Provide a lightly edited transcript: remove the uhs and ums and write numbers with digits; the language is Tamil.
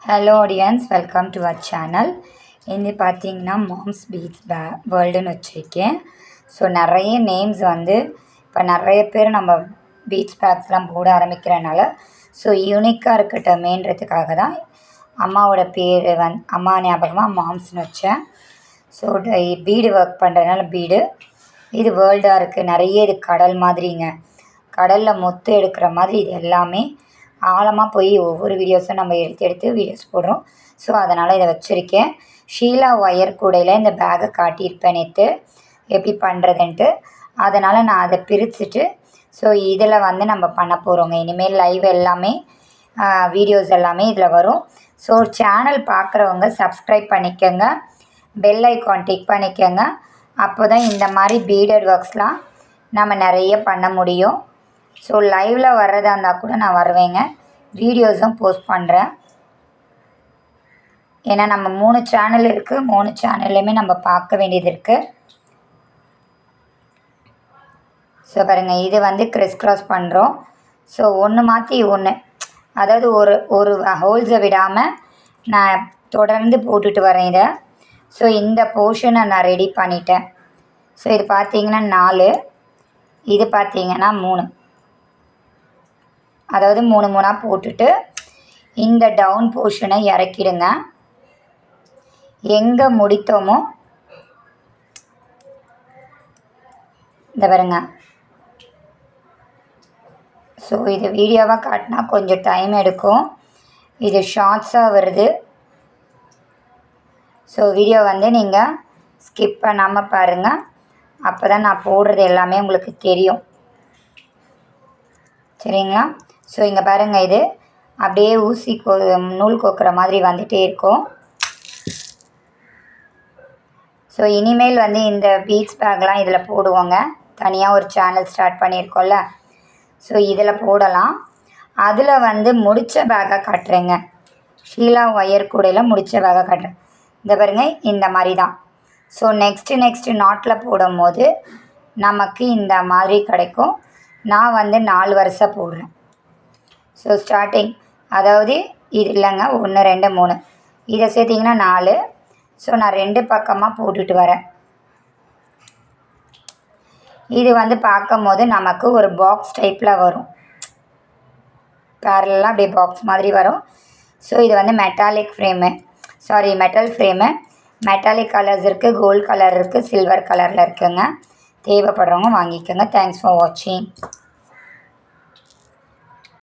Hello audience, welcome to our channel. இது பார்த்தீங்கன்னா மாம்ஸ் பீட்ஸ் வேர்ல்டுன்னு வச்சுருக்கேன். ஸோ நிறைய நேம்ஸ் வந்து இப்போ நிறைய பேர் நம்ம பீட்ஸ் பேக்ஸ்லாம் போட ஆரம்பிக்கிறனால ஸோ யூனிக்காக இருக்கட்டுமேன்றதுக்காக தான் அம்மாவோட பேர் அம்மா ஞாபகமாக மாம்ஸ்னு வச்சேன். ஸோ பீடு ஒர்க் பண்ணுறதுனால பீடு இது வேர்ல்டாக இருக்குது. நிறைய இது கடல் மாதிரிங்க, கடலில் மொத்து எடுக்கிற மாதிரி இது எல்லாமே ஆழமாக போய் ஒவ்வொரு வீடியோஸும் நம்ம எடுத்து வீடியோஸ் போடுறோம். ஸோ அதனால் இதை வச்சுருக்கேன். ஷீலா ஒயர் கூடையில் இந்த பேக்கை காட்டியிருப்பேன் நேற்று எப்படி பண்ணுறதுன்ட்டு. அதனால் நான் அதை பிரிச்சுட்டு ஸோ இதில் வந்து நம்ம பண்ண போகிறோங்க. இனிமேல் லைவ் எல்லாமே வீடியோஸ் எல்லாமே இதில் வரும். ஸோ சேனல் பார்க்குறவங்க சப்ஸ்கிரைப் பண்ணிக்கோங்க, பெல் ஐக்கான் டிக் பண்ணிக்கோங்க. அப்போ தான் இந்த மாதிரி பீடட் ஒர்க்ஸ்லாம் நம்ம நிறைய பண்ண முடியும். ஸோ லைவில் வர்றதா இருந்தால் கூட நான் வருவேங்க, வீடியோஸும் போஸ்ட் பண்ணுறேன். ஏன்னா நம்ம 3 சேனல் இருக்குது, 3 சேனல்லையுமே நம்ம பார்க்க வேண்டியது இருக்குது. ஸோ பாருங்கள், இது வந்து கிறிஸ் கிராஸ் பண்ணுறோம். ஸோ ஒன்று மாற்றி ஒன்று, அதாவது ஒரு ஹோல்ஸை விடாமல் நான் தொடர்ந்து போட்டுட்டு வரேன் இதை. ஸோ இந்த போர்ஷனை நான் ரெடி பண்ணிட்டேன். ஸோ இது பார்த்திங்கன்னா 4, இது பார்த்திங்கன்னா 3, அதாவது 3 போட்டுட்டு இந்த டவுன் போர்ஷனை இறக்கிடுங்க. எங்கே முடித்தோமோ இந்த பாருங்க. ஸோ இது வீடியோவாக காட்டினா கொஞ்சம் டைம் எடுக்கும், இது ஷார்ட்ஸாக வருது. ஸோ வீடியோ வந்து நீங்கள் ஸ்கிப் பண்ணாமல் பாருங்கள், அப்போ தான் நான் போடுறது எல்லாமே உங்களுக்கு தெரியும், சரிங்களா? ஸோ இங்கே பாருங்கள், இது அப்படியே ஊசி நூல் கோக்குற மாதிரி வந்துகிட்டே இருக்கும். ஸோ இனிமேல் வந்து இந்த பீட்ஸ் பேக்லாம் இதில் போடுவோங்க. தனியாக ஒரு சேனல் ஸ்டார்ட் பண்ணியிருக்கோம்ல, ஸோ இதில் போடலாம். அதில் வந்து முடித்த பேக்காக காட்டுறேங்க. ஷீலா ஒயர் கூடையில் முடித்த பேக்காக காட்டுறேன். இந்த பாருங்க, இந்த மாதிரி தான். ஸோ நெக்ஸ்ட்டு நாட்டில் போடும் போது நமக்கு இந்த மாதிரி கிடைக்கும். நான் வந்து 4 வரிசை போடுறேன். ஸோ ஸ்டார்டிங், அதாவது இது இல்லைங்க, 1 2 3, இதை சேர்த்திங்கன்னா 4. ஸோ நான் 2 பக்கமாக போட்டுட்டு வரேன். இது வந்து பார்க்கும் போது நமக்கு ஒரு பாக்ஸ் டைப்பில் வரும், பேரலாக அப்படியே பாக்ஸ் மாதிரி வரும். ஸோ இது வந்து மெட்டல் ஃப்ரேமு. மெட்டாலிக் கலர்ஸ் இருக்குது, கோல்டு கலர் இருக்குது, சில்வர் கலரில் இருக்குங்க. தேவைப்படுறவங்க வாங்கிக்கோங்க. தேங்க்ஸ் ஃபார் வாட்சிங்.